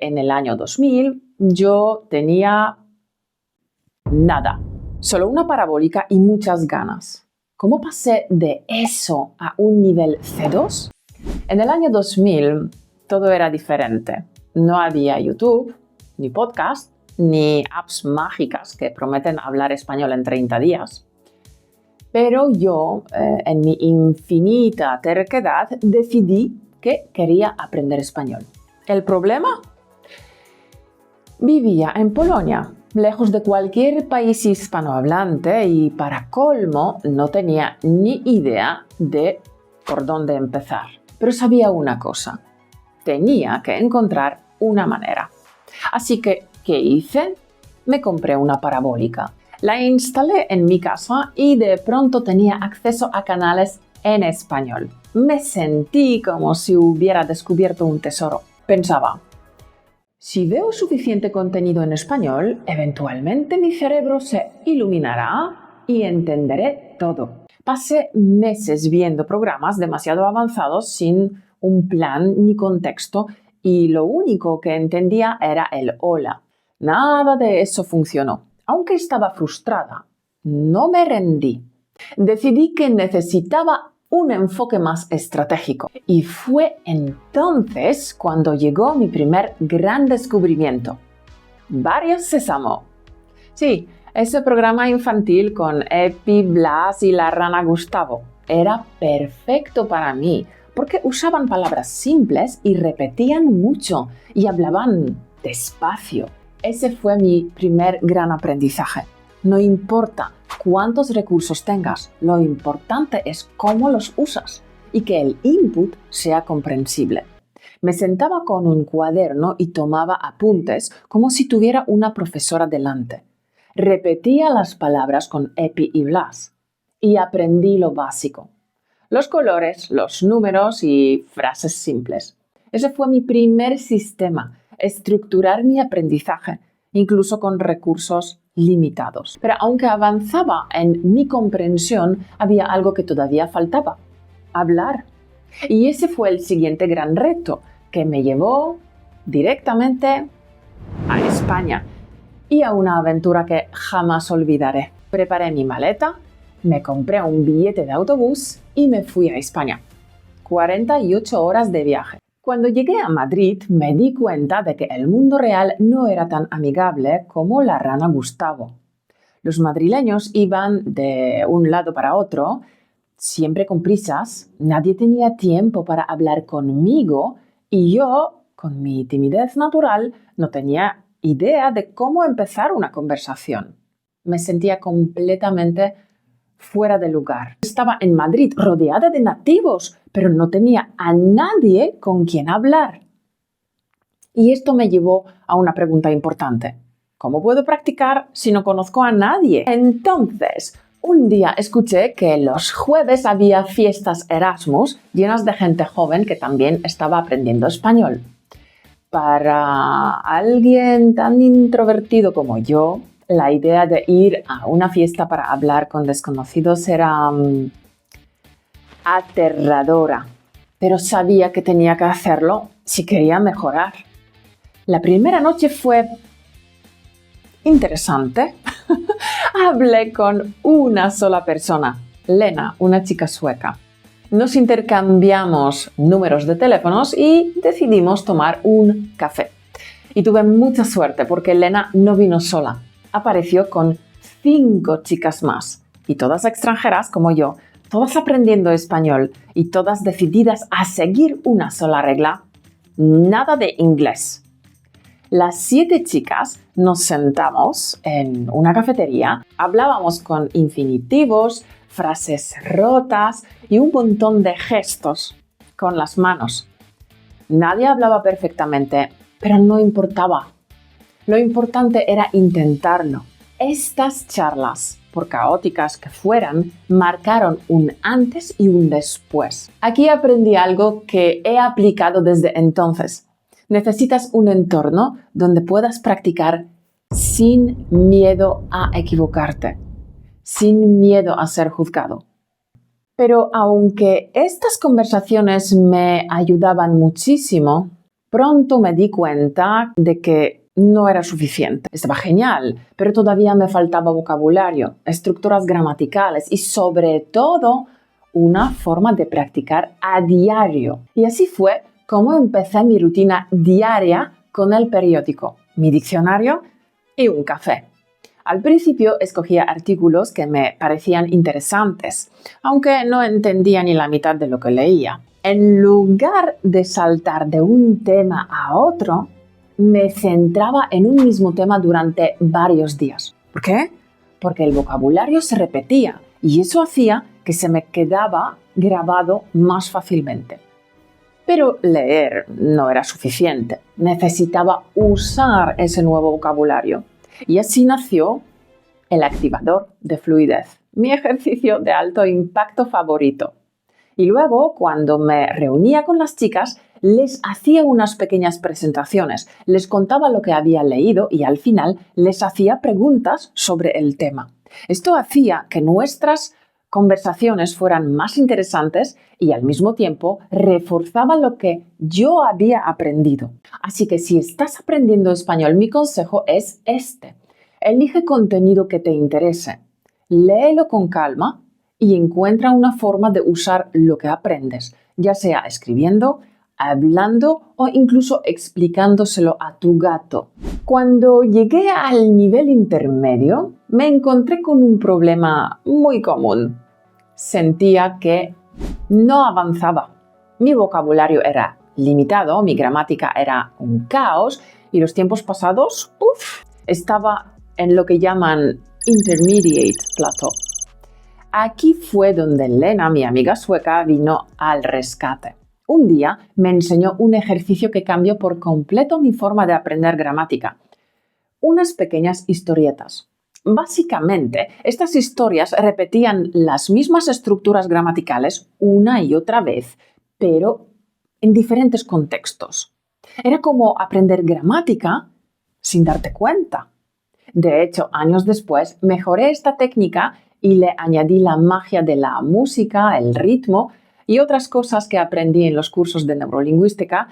En el año 2000 yo tenía nada, solo una parabólica y muchas ganas. ¿Cómo pasé de eso a un nivel C2? En el año 2000 todo era diferente. No había YouTube, ni podcast, ni apps mágicas que prometen hablar español en 30 días. Pero yo, en mi infinita terquedad, decidí que quería aprender español. ¿El problema? Vivía en Polonia, lejos de cualquier país hispanohablante y, para colmo, no tenía ni idea de por dónde empezar. Pero sabía una cosa: tenía que encontrar una manera. Así que, ¿qué hice? Me compré una parabólica. La instalé en mi casa y de pronto tenía acceso a canales en español. Me sentí como si hubiera descubierto un tesoro. Pensaba, si veo suficiente contenido en español, eventualmente mi cerebro se iluminará y entenderé todo. Pasé meses viendo programas demasiado avanzados sin un plan ni contexto y lo único que entendía era el hola. Nada de eso funcionó. Aunque estaba frustrada, no me rendí. Decidí que necesitaba un enfoque más estratégico. Y fue entonces cuando llegó mi primer gran descubrimiento. Barrio Sésamo. Sí, ese programa infantil con Epi, Blas y la rana Gustavo era perfecto para mí porque usaban palabras simples y repetían mucho y hablaban despacio. Ese fue mi primer gran aprendizaje. No importa cuántos recursos tengas, lo importante es cómo los usas y que el input sea comprensible. Me sentaba con un cuaderno y tomaba apuntes como si tuviera una profesora delante. Repetía las palabras con Epi y Blas y aprendí lo básico: los colores, los números y frases simples. Ese fue mi primer sistema: estructurar mi aprendizaje, incluso con recursos limitados. Pero aunque avanzaba en mi comprensión, había algo que todavía faltaba: hablar. Y ese fue el siguiente gran reto, que me llevó directamente a España y a una aventura que jamás olvidaré. Preparé mi maleta, me compré un billete de autobús y me fui a España. 48 horas de viaje. Cuando llegué a Madrid me di cuenta de que el mundo real no era tan amigable como la rana Gustavo. Los madrileños iban de un lado para otro, siempre con prisas, nadie tenía tiempo para hablar conmigo y yo, con mi timidez natural, no tenía idea de cómo empezar una conversación. Me sentía completamente fuera de lugar. Estaba en Madrid rodeada de nativos, pero no tenía a nadie con quien hablar. Y esto me llevó a una pregunta importante: ¿cómo puedo practicar si no conozco a nadie? Entonces, un día escuché que los jueves había fiestas Erasmus llenas de gente joven que también estaba aprendiendo español. Para alguien tan introvertido como yo, la idea de ir a una fiesta para hablar con desconocidos era aterradora, pero sabía que tenía que hacerlo si quería mejorar. La primera noche fue interesante. Hablé con una sola persona, Lena, una chica sueca. Nos intercambiamos números de teléfonos y decidimos tomar un café. Y tuve mucha suerte porque Lena no vino sola. Apareció con 5 chicas más, y todas extranjeras como yo, todas aprendiendo español y todas decididas a seguir una sola regla: nada de inglés. Las 7 chicas nos sentamos en una cafetería, hablábamos con infinitivos, frases rotas y un montón de gestos con las manos. Nadie hablaba perfectamente, pero no importaba. Lo importante era intentarlo. Estas charlas, por caóticas que fueran, marcaron un antes y un después. Aquí aprendí algo que he aplicado desde entonces. Necesitas un entorno donde puedas practicar sin miedo a equivocarte, sin miedo a ser juzgado. Pero aunque estas conversaciones me ayudaban muchísimo, Pronto me di cuenta de que no era suficiente. Estaba genial, pero todavía me faltaba vocabulario, estructuras gramaticales y sobre todo una forma de practicar a diario. Y así fue como empecé mi rutina diaria con el periódico, mi diccionario y un café. Al principio escogía artículos que me parecían interesantes, aunque no entendía ni la mitad de lo que leía. En lugar de saltar de un tema a otro, me centraba en un mismo tema durante varios días. ¿Por qué? Porque el vocabulario se repetía y eso hacía que se me quedaba grabado más fácilmente. Pero leer no era suficiente. Necesitaba usar ese nuevo vocabulario. Y así nació el activador de fluidez, mi ejercicio de alto impacto favorito. Y luego, cuando me reunía con las chicas, les hacía unas pequeñas presentaciones, les contaba lo que había leído y al final les hacía preguntas sobre el tema. Esto hacía que nuestras conversaciones fueran más interesantes y al mismo tiempo reforzaba lo que yo había aprendido. Así que si estás aprendiendo español, mi consejo es este. Elige contenido que te interese, léelo con calma y encuentra una forma de usar lo que aprendes, ya sea escribiendo, hablando o incluso explicándoselo a tu gato. Cuando llegué al nivel intermedio, me encontré con un problema muy común. Sentía que no avanzaba. Mi vocabulario era limitado, mi gramática era un caos y los tiempos pasados, estaba en lo que llaman intermediate plateau. Aquí fue donde Lena, mi amiga sueca, vino al rescate. Un día me enseñó un ejercicio que cambió por completo mi forma de aprender gramática. Unas pequeñas historietas. Básicamente, estas historias repetían las mismas estructuras gramaticales una y otra vez, pero en diferentes contextos. Era como aprender gramática sin darte cuenta. De hecho, años después mejoré esta técnica y le añadí la magia de la música, el ritmo y otras cosas que aprendí en los cursos de neurolingüística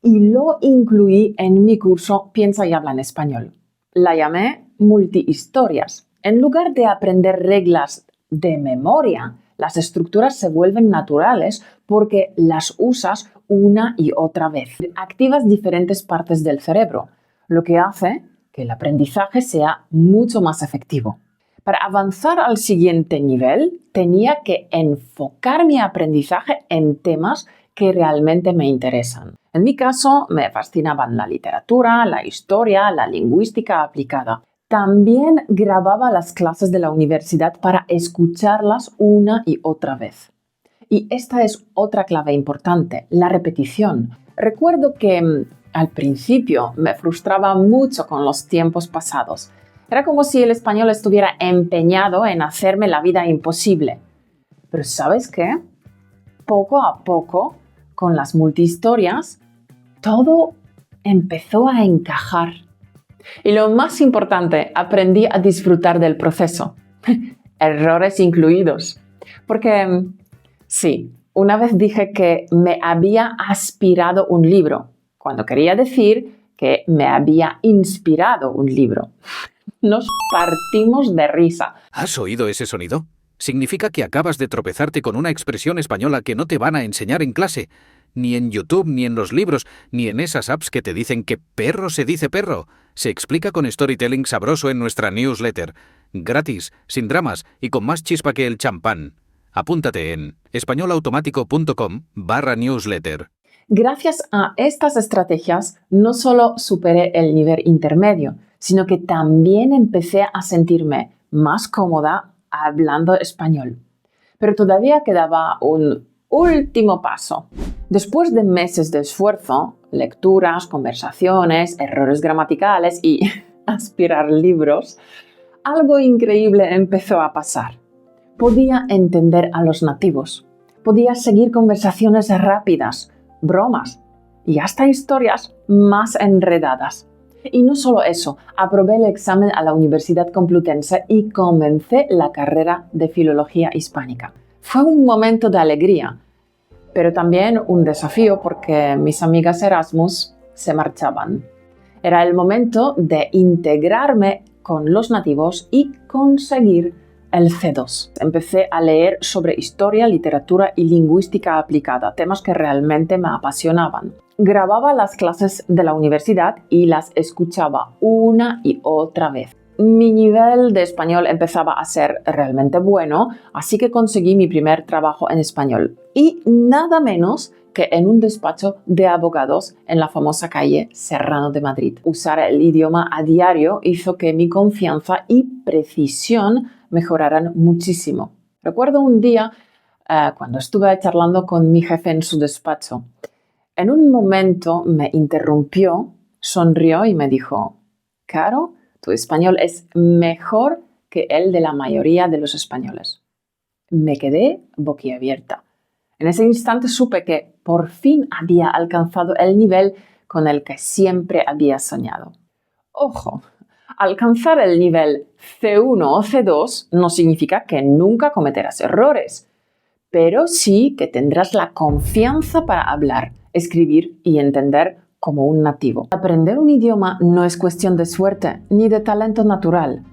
y lo incluí en mi curso Piensa y habla en español. La llamé multihistorias. En lugar de aprender reglas de memoria, las estructuras se vuelven naturales porque las usas una y otra vez. Activas diferentes partes del cerebro, lo que hace que el aprendizaje sea mucho más efectivo. Para avanzar al siguiente nivel, tenía que enfocar mi aprendizaje en temas que realmente me interesan. En mi caso, me fascinaban la literatura, la historia, la lingüística aplicada. También grababa las clases de la universidad para escucharlas una y otra vez. Y esta es otra clave importante, la repetición. Recuerdo que al principio me frustraba mucho con los tiempos pasados. Era como si el español estuviera empeñado en hacerme la vida imposible. Pero ¿sabes qué? Poco a poco, con las multihistorias, todo empezó a encajar. Y lo más importante, aprendí a disfrutar del proceso. Errores incluidos. Porque, sí, una vez dije que me había aspirado un libro, cuando quería decir que me había inspirado un libro. Nos partimos de risa. ¿Has oído ese sonido? Significa que acabas de tropezarte con una expresión española que no te van a enseñar en clase, ni en YouTube, ni en los libros, ni en esas apps que te dicen que perro se dice perro. Se explica con storytelling sabroso en nuestra newsletter. Gratis, sin dramas y con más chispa que el champán. Apúntate en españolautomático.com/newsletter. Gracias a estas estrategias, no solo superé el nivel intermedio, sino que también empecé a sentirme más cómoda hablando español. Pero todavía quedaba un último paso. Después de meses de esfuerzo, lecturas, conversaciones, errores gramaticales y aspirar libros, algo increíble empezó a pasar. Podía entender a los nativos. Podía seguir conversaciones rápidas, bromas y hasta historias más enredadas. Y no solo eso, aprobé el examen a la Universidad Complutense y comencé la carrera de Filología Hispánica. Fue un momento de alegría, pero también un desafío porque mis amigas Erasmus se marchaban. Era el momento de integrarme con los nativos y conseguir el C2. Empecé a leer sobre historia, literatura y lingüística aplicada, temas que realmente me apasionaban. Grababa las clases de la universidad y las escuchaba una y otra vez. Mi nivel de español empezaba a ser realmente bueno, así que conseguí mi primer trabajo en español. Y nada menos que en un despacho de abogados en la famosa calle Serrano de Madrid. Usar el idioma a diario hizo que mi confianza y precisión mejoraran muchísimo. Recuerdo un día cuando estuve charlando con mi jefe en su despacho. En un momento me interrumpió, sonrió y me dijo: «Caro, tu español es mejor que el de la mayoría de los españoles». Me quedé boquiabierta. En ese instante supe que por fin había alcanzado el nivel con el que siempre había soñado. Ojo, alcanzar el nivel C1 o C2 no significa que nunca cometerás errores, pero sí que tendrás la confianza para hablar, escribir y entender como un nativo. Aprender un idioma no es cuestión de suerte ni de talento natural.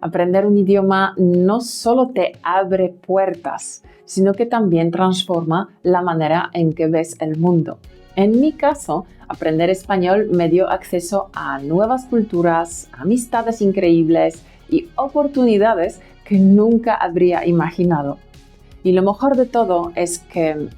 Aprender un idioma no solo te abre puertas, sino que también transforma la manera en que ves el mundo. En mi caso, aprender español me dio acceso a nuevas culturas, amistades increíbles y oportunidades que nunca habría imaginado. Y lo mejor de todo es que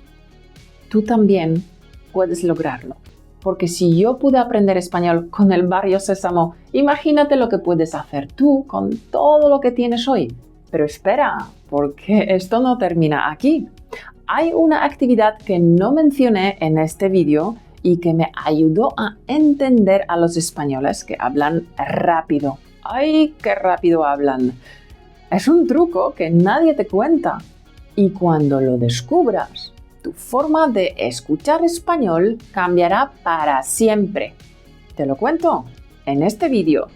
tú también puedes lograrlo. Porque si yo pude aprender español con el Barrio Sésamo, imagínate lo que puedes hacer tú con todo lo que tienes hoy. Pero espera, porque esto no termina aquí. Hay una actividad que no mencioné en este vídeo y que me ayudó a entender a los españoles que hablan rápido. ¡Ay, qué rápido hablan! Es un truco que nadie te cuenta. Y cuando lo descubras, tu forma de escuchar español cambiará para siempre. ¿Te lo cuento? En este vídeo